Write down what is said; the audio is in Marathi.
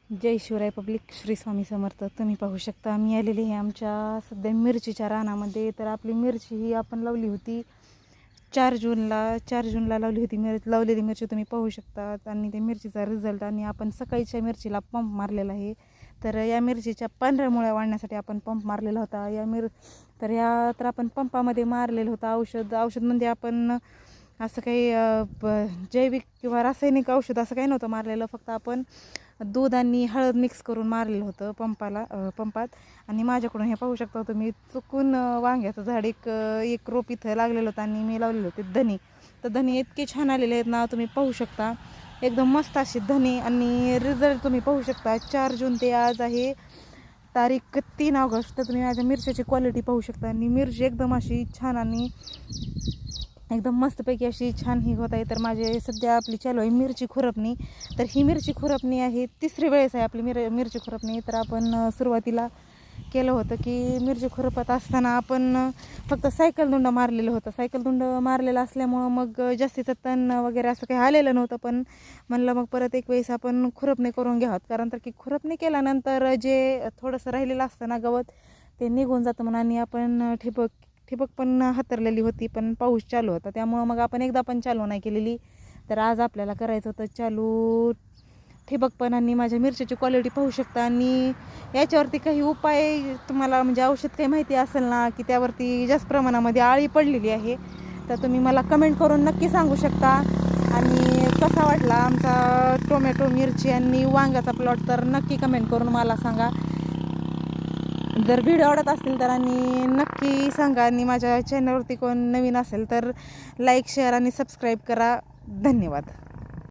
जय शिवराय पब्लिक, श्री स्वामी समर्थ. तुम्ही पाहू शकता मी आलेली आहे आमच्या सध्या मिरचीच्या रानामध्ये. तर आपली मिरची ही आपण लावली होती 4 जूनला लावली होती. लावलेली मिरची तुम्ही पाहू शकता. आणि त्या मिरचीचा रिझल्ट, आणि आपण सकाळीच्या मिरचीला पंप मारलेला आहे. तर या मिरचीच्या पांढऱ्या मुळ्या वाढण्यासाठी आपण पंप मारलेला होता. तर आपण पंपामध्ये मारलेलं होतं औषध म्हणजे आपण असं काही जैविक किंवा रासायनिक औषध असं काही नव्हतं मारलेलं. फक्त आपण दूध आणि हळद मिक्स करून मारलेलं होतं पंपात. आणि माझ्याकडून हे पाहू शकता तुम्ही, चुकून वांग्याचं झाड एक रोप इथं लागलेलं होतं आणि मी लावलेलं होते धनी. तर धनी इतके छान आलेले आहेत ना, तुम्ही पाहू शकता. एकदम मस्त अशी धनी. आणि रिझल्ट तुम्ही पाहू शकता. 4 जून ते आज आहे तारीख 3 ऑगस्ट. तर तुम्ही माझ्या मिरच्याची क्वालिटी पाहू शकता. आणि मिरची एकदम अशी छान आणि एकदम मस्तपैकी अशी छान ही होत आहे. तर माझे सध्या आपली चालू आहे मिरची खुरपणी. तर ही मिरची खुरपणी आहे, तिसरी वेळेस आहे आपली मिरची खुरपणी. तर आपण सुरुवातीला केलं होतं की मिरची खुरपत असताना आपण फक्त सायकल दुंड मारलेलं होतं. सायकल दुंड मारलेलं असल्यामुळं मग जास्तीचं तण वगैरे असं काही आलेलं नव्हतं. पण म्हणलं मग परत एक वेळेस आपण खुरपणी करून घ्यावं, कारण तर की खुरपणी केल्यानंतर जे थोडंसं राहिलेलं असतं ना गवत, ते निघून जातं म्हणून. आणि आपण ठिबक पण हातरलेली होती, पण पाऊस चालू होता त्यामुळं मग आपण एकदा पण चालू नाही केलेली. तर आज आपल्याला करायचं होतं चालू ठिबक पण. आणि माझ्या मिरच्याची क्वालिटी पाहू शकता. आणि याच्यावरती काही उपाय तुम्हाला म्हणजे औषध काही माहिती असेल ना, की त्यावरती जास्त प्रमाणामध्ये आळी पडलेली आहे, तर तुम्ही मला कमेंट करून नक्की सांगू शकता. आणि कसा वाटला आमचा टोमॅटो, मिरची आणि वांग्याचा प्लॉट, तर नक्की कमेंट करून मला सांगा. जर व्हिडिओ आवडत असतील तर आणि नक्की सांगा. आणि माझ्या चॅनलवरती कोण नवीन असेल तर लाईक, शेअर आणि सबस्क्राईब करा. धन्यवाद.